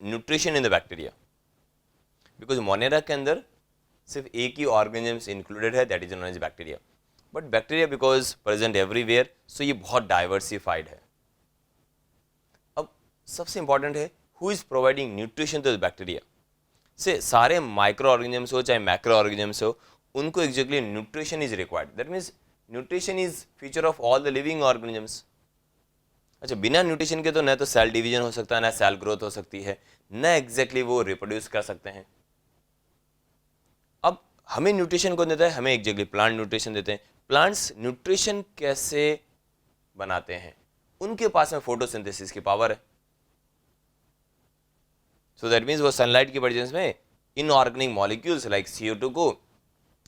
Nutrition in the bacteria, because Monera के अंदर सिर्फ एक ही ऑर्गेनिजम्स इंक्लूडेड है, that is known as bacteria. But bacteria because present everywhere, so ये बहुत डाइवर्सिफाइड है। अब सबसे इंपॉर्टेंट है who is providing nutrition to the bacteria. से सारे माइक्रो ऑर्गेनिजम्स हो चाहे मैक्रो ऑर्गेनिजम्स हो, उनको exactly nutrition is required. That means nutrition is feature of all the living organisms. अच्छा, बिना न्यूट्रिशन के तो न तो सेल डिवीजन हो सकता है, ना सेल ग्रोथ हो सकती है, न एग्जैक्टली वो रिप्रोड्यूस कर सकते हैं। अब हमें न्यूट्रिशन कौन देता है? हमें एग्जैक्टली प्लांट न्यूट्रिशन देते हैं। प्लांट्स न्यूट्रिशन कैसे बनाते हैं? उनके पास में फोटोसिंथेसिस की पावर है। सो दैट मीन्स वो सनलाइट की प्रेजेंस में इनऑर्गेनिक मॉलिक्यूल्स लाइक CO2 को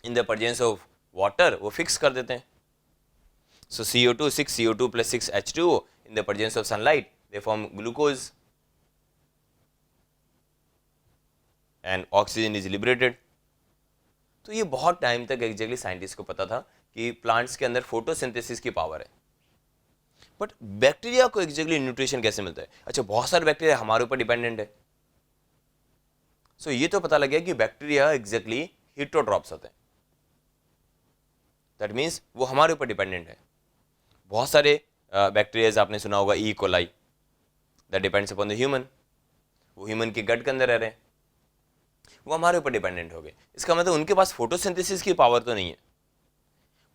in the presence of water वो फिक्स कर देते हैं। सो CO2 6CO2 plus 6H2O in the presence of sunlight they form glucose and oxygen is liberated। तो ये बहुत टाइम तक एग्जैक्टली साइंटिस्ट को पता था कि प्लांट्स के अंदर फोटोसिंथेसिस की पावर है। बट बैक्टीरिया को एग्जैक्टली न्यूट्रिशन कैसे मिलता है? अच्छा, बहुत सारे बैक्टीरिया हमारे ऊपर डिपेंडेंट है। सो ये तो पता लग गया कि बैक्टीरिया एग्जैक्टली हिटोट्रॉप्स होते हैं। दैट मीन्स वो हमारे ऊपर डिपेंडेंट है। बहुत सारे बैक्टीरियाज आपने सुना होगा, E coli, that depends upon the human. वो ह्यूमन के गट के अंदर रह रहे हैं, वो हमारे ऊपर डिपेंडेंट हो गए। इसका मतलब उनके पास फोटोसिंथेसिस की पावर तो नहीं है।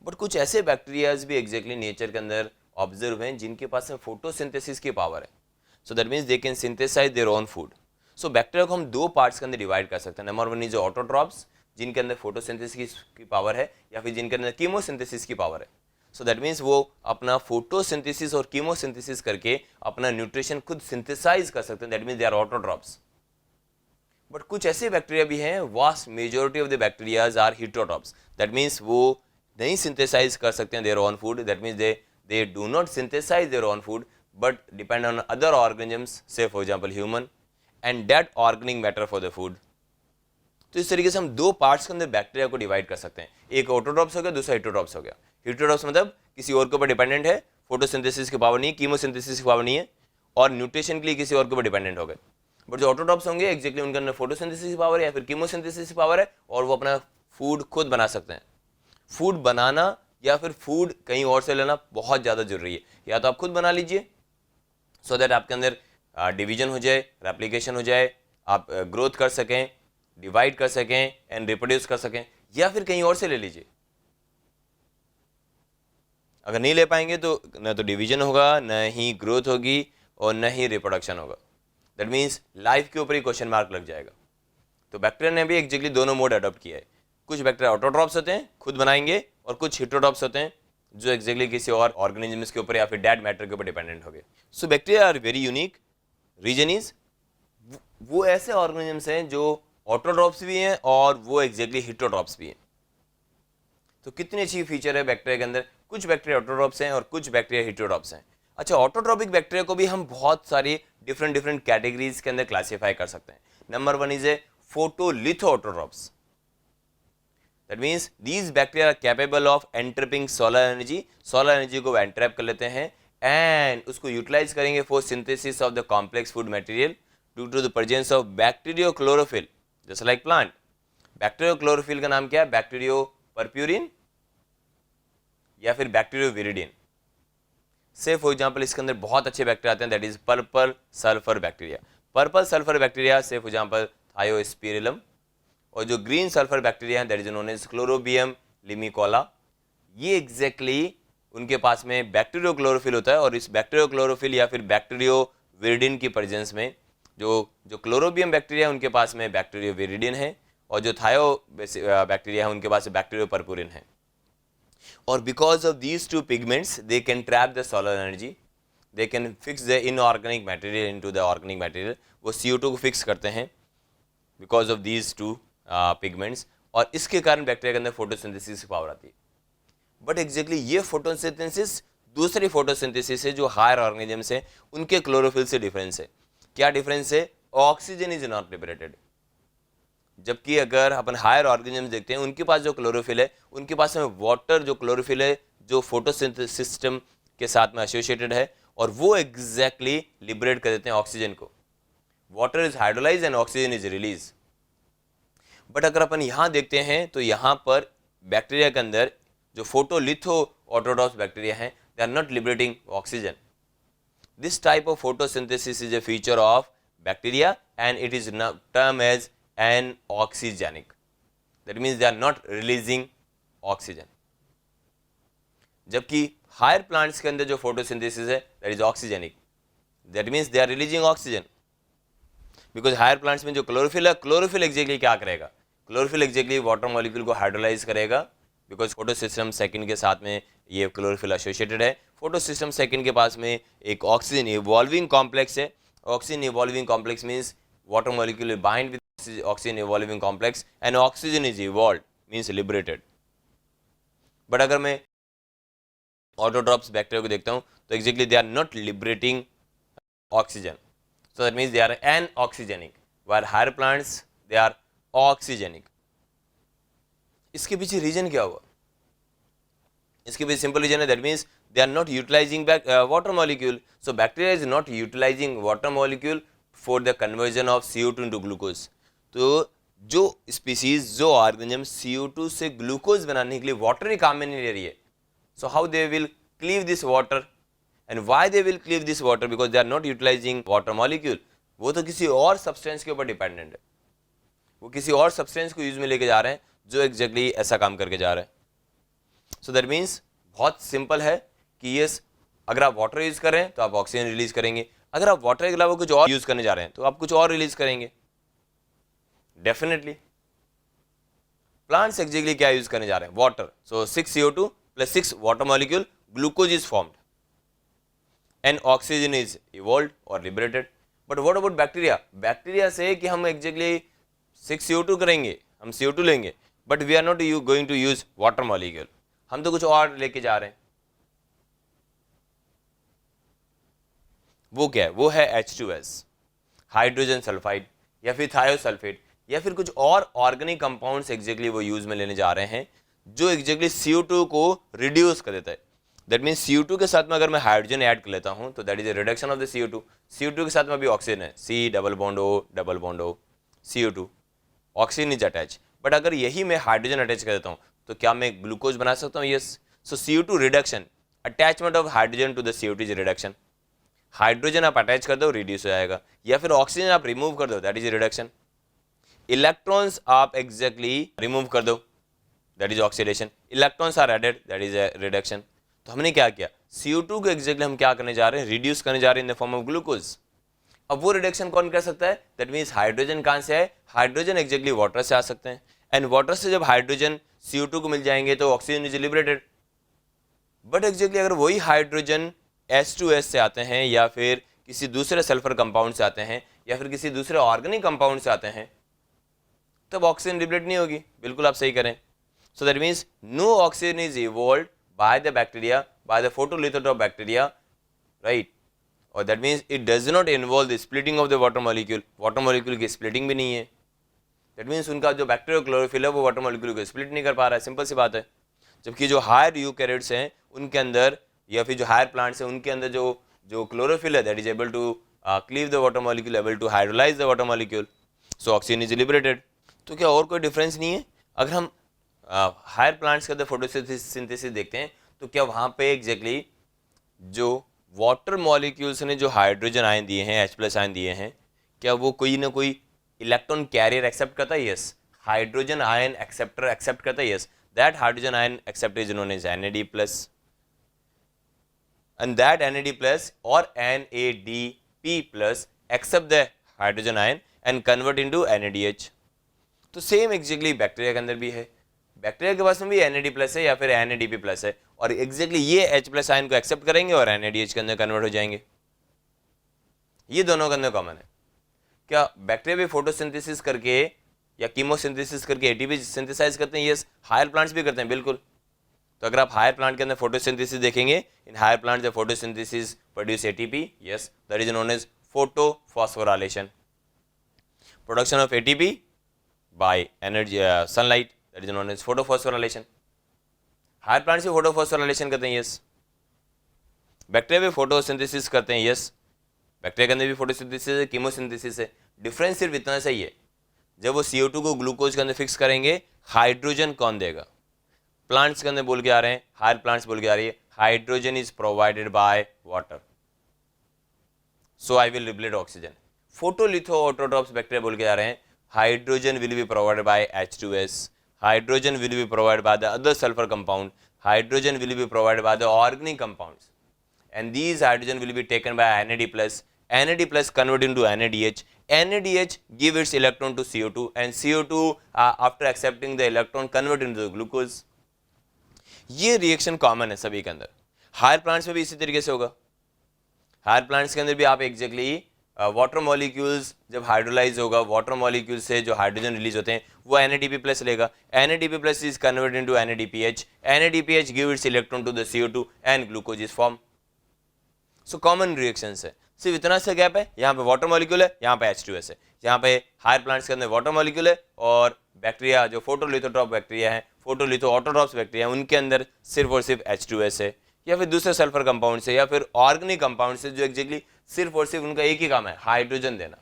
बट कुछ ऐसे बैक्टीरियाज भी एग्जैक्टली नेचर के अंदर ऑब्जर्व हैं जिनके पास में फोटोसिंथेसिस की पावर है। So that means they can synthesize their own food. So bacteria को हम दो पार्ट्स के अंदर डिवाइड कर सकते हैं। नंबर वन इज ऑटोट्रॉप्स, जिनके अंदर फोटोसिंथेसिस की पावर है, या फिर जिनके अंदर कीमोसिंथेसिस की पावर है। सो दैट मीन्स वो अपना फोटोसिंथेसिस और कीमोसिंथेसिस करके अपना न्यूट्रिशन खुद सिंथेसाइज कर सकते हैं। That means they are autotrophs. But कुछ ऐसे बैक्टीरिया भी हैं, vast majority of the bacterias are heterotrophs. That means वो नहीं सिंथेसाइज कर सकते हैं their own food. That means they do not synthesize their own food but depend on other organisms, say for example human, and that organic matter for the food. तो इस तरीके से हम दो पार्ट्स के अंदर बैक्टीरिया को डिवाइड कर सकते हैं। एक ऑटोट्रॉप्स हो गया, दूसरा हिटोट्रॉप्स हो गया। हिटोट्रॉप्स मतलब किसी और के ऊपर डिपेंडेंट है, फोटोसिंथेसिस की पावर नहीं है, कीमोसिंथेसिस की पावर नहीं है, और न्यूट्रिशन के लिए किसी और के ऊपर डिपेंडेंट हो गए। बट जो ऑटोट्रॉप्स होंगे एग्जैक्टली उनके अंदर फोटोसिंथेसिस की पावर है या फिर कीमोसिंथेसिस की पावर है, और वो अपना फूड खुद बना सकते हैं। फूड बनाना या फिर फूड कहीं और से लेना बहुत ज़्यादा जरूरी है। या तो आप खुद बना लीजिए सो दैट आपके अंदर डिवीजन हो जाए, रेप्लिकेशन हो जाए, आप ग्रोथ कर सकें, डिवाइड कर सकें एंड रिप्रोड्यूस कर सकें, या फिर कहीं और से ले लीजिए। अगर नहीं ले पाएंगे तो न तो डिवीजन होगा, न ही ग्रोथ होगी, और न ही रिप्रोडक्शन होगा। दैट मीन्स लाइफ के ऊपर ही क्वेश्चन मार्क लग जाएगा। तो बैक्टीरिया ने भी एग्जैक्टली दोनों मोड अडॉप्ट किया है। कुछ बैक्टीरिया ऑटोट्रॉप्स होते हैं, खुद बनाएंगे, और कुछ हिटोट्रॉप्स होते हैं जो एग्जैक्टली किसी और ऑर्गेनिजम्स के ऊपर या फिर डेड मैटर के ऊपर डिपेंडेंट हो गए। So bacteria are very unique. Reason is वो ऐसे ऑर्गेनिजम्स हैं जो ऑटोट्रॉप्स भी हैं और वो एग्जैक्टली हिटोट्रॉप्स भी हैं। तो कितनी अच्छी फीचर है बैक्टीरिया के अंदर। कुछ बैक्टीरिया ऑटोट्रॉप्स हैं और कुछ बैक्टीरिया हिटोट्रॉप्स हैं। अच्छा, ऑटोट्रॉपिक बैक्टीरिया को भी हम बहुत सारी डिफरेंट कैटेगरीज के अंदर क्लासीफाई कर सकते हैं। Number one is a photolithoautotrophs. That means these bacteria are capable of entrapping solar energy. Solar energy को एंट्रैप कर लेते हैं एंड उसको यूटिलाइज करेंगे for synthesis of the complex food material due to the presence of bacteriochlorophyll, just like plant. Bacteriochlorophyll का नाम क्या है? बैक्टीरियो परप्यूरिन या फिर बैक्टीरियोविरिडिन। से फॉर एग्जांपल इसके अंदर बहुत अच्छे बैक्टीरिया आते हैं, that is purple sulphur bacteria. Purple sulphur bacteria से फॉर एग्जांपल थायोस्पिरिलम, और जो ग्रीन सल्फर बैक्टीरिया है that is known as Chlorobium लिमिकोला। ये एग्जैक्टली उनके पास में बैक्टीरियोक्लोरोफिल होता है, और इस बैक्टीरियोक्लोरोफिल या फिर बैक्टीरियोविरिडिन की प्रेजेंस में जो क्लोरोबियम बैक्टीरिया है उनके पास में बैक्टीरियोविरिडिन है, और जो थायो बैक्टीरिया है उनके पास बैक्टीरियोपर्पुरिन है। और because of these two pigments they can trap the solar energy, they can fix the inorganic material into the organic material. वो CO2 को फिक्स करते हैं because of these two pigments, और इसके कारण बैक्टीरिया के अंदर फोटोसिंथेसिस की पावर आती है। बट एग्जैक्टली ये फोटोसिंथेसिस दूसरी फोटोसिंथेसिस है जो हायर ऑर्गेनिजम्स है उनके क्लोरोफिल से डिफरेंस है। क्या डिफरेंस है? Oxygen is not liberated. जबकि अगर अपन हायर ऑर्गेनिजम्स देखते हैं उनके पास जो क्लोरोफिल है, उनके पास में वाटर जो क्लोरोफिल है जो फोटोसिंथेसिस सिस्टम के साथ में एसोसिएटेड है, और वो एग्जैक्टली लिबरेट कर देते हैं ऑक्सीजन को। Water is hydrolyse and oxygen is release. But अगर अपन यहाँ देखते हैं तो यहाँ पर बैक्टीरिया के अंदर जो फोटोलिथो ऑटोट्रॉप्स बैक्टीरिया हैं, they are not liberating oxygen. This type of photosynthesis is a feature of bacteria and it is term as anoxygenic. That means they are not releasing oxygen. जबकि higher plants के अंदर जो photosynthesis है that is oxygenic, that means they are releasing oxygen. Because higher plants में जो chlorophyll है, chlorophyll exactly क्या करेगा, क्लोरोफिल एग्जैक्टली वाटर मॉलिक्यूल को हाइड्रोलाइज करेगा, बिकॉज फोटोसिस्टम सेकंड के साथ में ये क्लोरोफिल एसोसिएटेड है। फोटोसिस्टम सेकंड के पास में एक ऑक्सीजन इवॉल्विंग कॉम्प्लेक्स है। Oxygen evolving complex means water molecule bind with oxygen evolving complex and oxygen is evolved means liberated. But अगर मैं ऑटोट्रॉप्स बैक्टीरिया को देखता हूँ तो exactly they are not liberating oxygen, so that means they are anoxygenic, while higher plants they are oxygenic. इसके पीछे reason क्या हुआ? इसके पीछे सिंपल रीजन है, that means they are not utilizing water molecule. So bacteria is not utilizing water molecule for the conversion of CO2 into glucose. तो जो species, जो ऑर्गेनिज्म CO2 से ग्लूकोज बनाने के लिए वाटर ही काम में नहीं ले रही है, so how they will cleave this water? And why they will cleave this water? Because they are not utilizing water molecule. वो तो किसी और सब्सटेंस के ऊपर डिपेंडेंट है, वो किसी और सब्सटेंस को यूज में लेके जा रहे हैं जो एग्जैक्टली ऐसा काम करके जा रहे हैं। सो दैट मीन्स बहुत सिंपल है कि यस, अगर आप वाटर यूज कर रहे हैं तो आप ऑक्सीजन रिलीज करेंगे, अगर आप वाटर के अलावा कुछ और यूज करने जा रहे हैं तो आप कुछ और रिलीज करेंगे डेफिनेटली। प्लांट्स एग्जैक्टली क्या यूज करने जा रहे हैं? Water. So 6 CO2 + 6 water molecule, glucose is formed and oxygen is evolved or liberated. But what about bacteria? Bacteria से कि हम exactly 6 CO2 करेंगे, हम CO2 लेंगे, but we are not going to use water molecule. हम तो कुछ और लेके जा रहे हैं। वो क्या है? वो है H2S, हाइड्रोजन सल्फाइड या फिर थायोसल्फेट या फिर कुछ और ऑर्गेनिक कंपाउंड्स एग्जैक्टली वो यूज में लेने जा रहे हैं जो एग्जैक्टली CO2 को रिड्यूस कर देता है। दैट मीन्स CO2 के साथ में अगर मैं हाइड्रोजन ऐड कर लेता हूं तो that is a reduction of the CO2। CO2 के साथ में अभी ऑक्सीजन है, C double bond O CO2, oxygen is attach. But अगर यही मैं हाइड्रोजन अटैच कर देता हूं तो क्या मैं ग्लूकोज बना सकता हूं? Yes. So CO2 reduction, attachment of hydrogen to the CO2 is reduction. Hydrogen आप अटैच कर दो, रिड्यूस हो जाएगा, या फिर ऑक्सीजन आप रिमूव कर दो, दैट इज रिडक्शन। इलेक्ट्रॉन्स आप एग्जैक्टली रिमूव कर दो, that is oxidation. Electrons are added, that is reduction. तो हमने क्या किया? CO2 को एग्जैक्टली हम क्या करने जा रहे हैं? रिड्यूस करने जा रहे हैं in the form of glucose. अब वो रिडक्शन कौन कर सकता है? दैट मीन्स हाइड्रोजन कहां से है? हाइड्रोजन एग्जैक्टली वाटर से आ सकते हैं, एंड वाटर से जब हाइड्रोजन CO2 को मिल जाएंगे तो oxygen is liberated. But exactly अगर वही हाइड्रोजन H2S से आते हैं या फिर किसी दूसरे सल्फर कंपाउंड से आते हैं या फिर किसी दूसरे ऑर्गेनिक कंपाउंड से आते हैं तब ऑक्सीजन लिबरेट नहीं होगी। बिल्कुल आप सही करें। So that means no oxygen is evolved by the bacteria, by the photolithotroph bacteria, right? Or that means it does not involve the splitting of the water molecule. Water molecule की splitting भी नहीं है। That means उनका जो bacteria chlorophyll है वो water molecule को split नहीं कर पा रहा है, सिंपल सी बात है। जबकि जो हायर यूकैरियोट्स हैं उनके अंदर या फिर जो हायर प्लांट्स हैं उनके अंदर जो क्लोरोफिल है that is able to cleave the water molecule, able to hydrolyze the water molecule, so oxygen is liberated. तो क्या और कोई डिफरेंस नहीं है? अगर हम हायर प्लांट्स के अंदर फोटोसिंथेसिस देखते हैं तो क्या वहाँ पे एग्जैक्टली जो वाटर मॉलिक्यूल्स ने जो हाइड्रोजन आयन दिए हैं, H+ आयन दिए हैं, क्या वो कोई ना कोई इलेक्ट्रॉन कैरियर एक्सेप्ट करता है? Yes. Hydrogen ion acceptor accept करता है? Yes. That hydrogen ion acceptor is known as NAD+, and that NAD+ or NADP+ accept the hydrogen ion and convert into NADH। तो सेम एग्जैक्टली बैक्टीरिया के अंदर भी है। Bacteria के पास में भी NAD+ है या फिर NADP+ है, और एग्जैक्टली ये H+ आयन को एक्सेप्ट करेंगे और NADH के अंदर कन्वर्ट हो जाएंगे। ये दोनों के अंदर कॉमन है। क्या बैक्टीरिया भी फोटोसिंथेसिस करके या कीमोसिंथेसिस करके ATP सिंथेसाइज करते हैं? यस। हायर प्लांट्स भी करते हैं, बिल्कुल। तो अगर आप हायर प्लांट के अंदर फोटोसिंथेसिस देखेंगे, in higher plant the photosynthesis produce ATP, yes, that is known as photophosphorylation, production of ATP by energy sunlight, that is known as photophosphorylation. Higher plant से फोटोफॉस्फोराइलेशन करते हैं, यस। बैक्टीरिया भी photosynthesis करते हैं, yes. Bacteria के अंदर भी photosynthesis है, कीमोसिंथेसिस है, डिफरेंस सिर्फ इतना सही है, जब वो CO2 को ग्लूकोज के अंदर फिक्स करेंगे, हाइड्रोजन कौन देगा? प्लांट्स के अंदर बोल के आ रहे हैं, हायर प्लांट्स बोल के आ रही है, hydrogen is provided by water, so I will replace oxygen. Photolitho autotrophs bacteria बोल के आ रहे हैं, hydrogen will be provided by H2S, hydrogen will be provided by the other sulphur compound, hydrogen will be provided by the organic compounds, and these hydrogen will be taken by NAD plus convert into NADH, NADH give its electron to CO2 and CO2 after accepting the electron convert into the glucose। ये reaction common है सभी के अंदर, higher plants में भी इसी तरीके से होगा। हायर प्लांट्स के अंदर भी आप एग्जैक्टली वाटर मॉलिक्यूल्स जब हाइड्रोलाइज होगा, वाटर मॉलिक्यूल से जो हाइड्रोजन रिलीज होते हैं वो NADP प्लस लेगा, NADP plus is converted into NADPH, NADPH give its electron to the CO2 and glucose is form. So common reactions है, सिर्फ इतना सा गैप है, यहाँ पे वाटर मॉलिक्यूल है, यहाँ पे H2S है, यहाँ पे हायर प्लांट्स के अंदर वाटर मॉलिक्यूल है और बैक्टीरिया जो फोटोलिथोट्रॉप बैक्टीरिया है, फोटोलिथो ऑटोट्रॉप्स बैक्टीरिया है, उनके अंदर सिर्फ और सिर्फ H2S है, या फिर दूसरे सल्फर कंपाउंड से या फिर ऑर्गेनिक कंपाउंड से जो एक्जेक्टली सिर्फ और सिर्फ उनका एक ही काम है, हाइड्रोजन देना।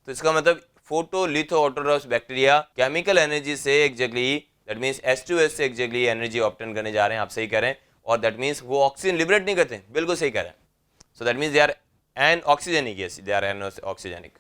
तो इसका मतलब photolitho autotrophs bacteria chemical energy से एक्जेक्टली दैट मीन्स H2S से एक्जेक्टली एनर्जी ऑब्टेन करने जा रहे हैं, आप सही कह रहे हैं, और दैट मीन्स वो ऑक्सीजन लिबरेट नहीं करते, बिल्कुल सही कह रहे हैं। So that means they are anoxygenic, yes they are N oxygenic.